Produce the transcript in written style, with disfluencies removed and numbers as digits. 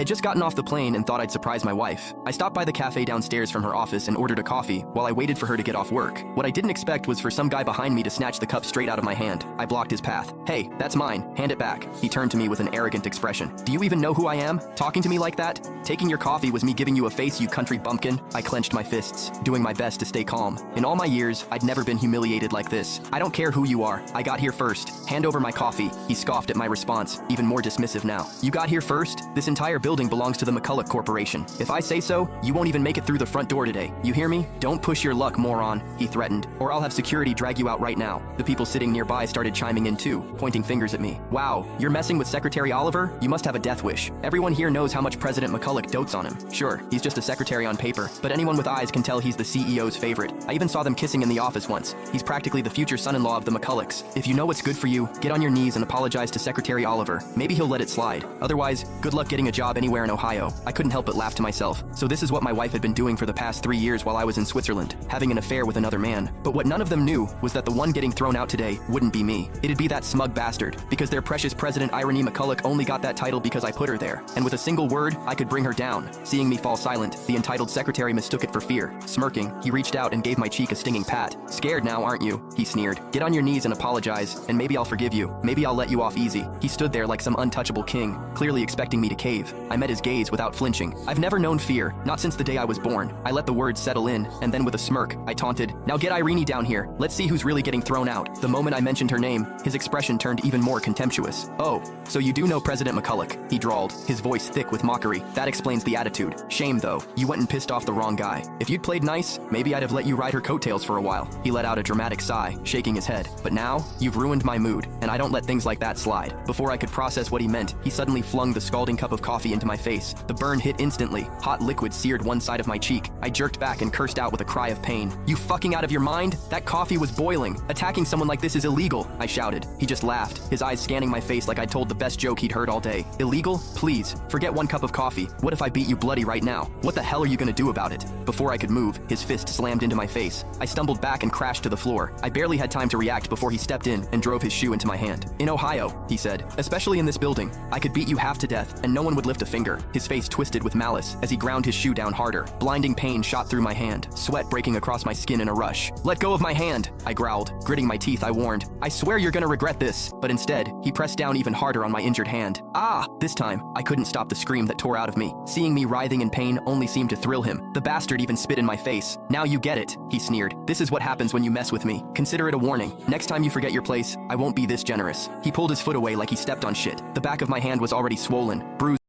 had just gotten off the plane and thought I'd surprise my wife. I stopped by the cafe downstairs from her office and ordered a coffee while I waited for her to get off work. What I didn't expect was for some guy behind me to snatch the cup straight out of my hand. I blocked his path. "Hey, that's mine. Hand it back." He turned to me with an arrogant expression. "Do you even know who I am? Talking to me like that? Taking your coffee was me giving you a face, you country bumpkin." I clenched my fists, doing my best to stay calm. In all my years, I'd never been humiliated like this. "I don't care who you are. I got here first. Hand over my coffee." He scoffed at my response, even more dismissive now. "You got here first? This entire building belongs to the McCulloch Corporation. If I say so, you won't even make it through the front door today. You hear me? Don't push your luck, moron," he threatened, "or I'll have security drag you out right now." The people sitting nearby started chiming in too, pointing fingers at me. "Wow, you're messing with Secretary Oliver? You must have a death wish. Everyone here knows how much President McCulloch dotes on him. Sure, he's just a secretary on paper, but anyone with eyes can tell he's the CEO's favorite. I even saw them kissing in the office once. He's practically the future son-in-law of the McCullochs. If you know what's good for you, get on your knees and apologize to Secretary Oliver. Maybe he'll let it slide. Otherwise, good luck getting a job anywhere in Ohio." I couldn't help but laugh to myself. So this is what my wife had been doing for the past 3 years while I was in Switzerland, having an affair with another man. But what none of them knew was that the one getting thrown out today wouldn't be me. It'd be that smug bastard, because their precious President Irene McCulloch only got that title because I put her there. And with a single word, I could bring her down. Seeing me fall silent, the entitled secretary mistook it for fear. Smirking, he reached out and gave my cheek a stinging pat. "Scared now, aren't you?" he sneered. "Get on your knees and apologize, and maybe I'll forgive you. Maybe I'll let you off easy." He stood there like some untouchable king, clearly expecting me to cave. I met his gaze without flinching. I've never known fear, not since the day I was born. I let the words settle in, and then with a smirk, I taunted, "Now get Irene down here. Let's see who's really getting thrown out." The moment I mentioned her name, his expression turned even more contemptuous. "Oh, so you do know President McCulloch," he drawled, his voice thick with mockery. "That explains the attitude. Shame, though. You went and pissed off the wrong guy. If you'd played nice, maybe I'd have let you ride her coattails for a while." He let out a dramatic sigh, shaking his head. "But now, you've ruined my mood, and I don't let things like that slide." Before I could process what he meant, he suddenly flung the scalding cup of coffee into my face. The burn hit instantly. Hot liquid seared one side of my cheek. I jerked back and cursed out with a cry of pain. "You fucking out of your mind? That coffee was boiling. Attacking someone like this is illegal," I shouted. He just laughed, his eyes scanning my face like I'd told the best joke he'd heard all day. "Illegal? Please, forget one cup of coffee. What if I beat you bloody right now? What the hell are you gonna do about it?" Before I could move, his fist slammed into my face. I stumbled back and crashed to the floor. I barely had time to react before he stepped in and drove his shoe into my hand. "In Ohio," he said, "especially in this building, I could beat you half to death and no one would lift a finger." His face twisted with malice as he ground his shoe down harder. Blinding pain shot through my hand, sweat breaking across my skin in a rush. "Let go of my hand," I growled. Gritting my teeth, I warned, "I swear you're gonna regret this." But instead, he pressed down even harder on my injured hand. "Ah!" This time, I couldn't stop the scream that tore out of me. Seeing me writhing in pain only seemed to thrill him. The bastard even spit in my face. "Now you get it," he sneered. "This is what happens when you mess with me. Consider it a warning. Next time you forget your place, I won't be this generous." He pulled his foot away like he stepped on shit. The back of my hand was already swollen, bruised.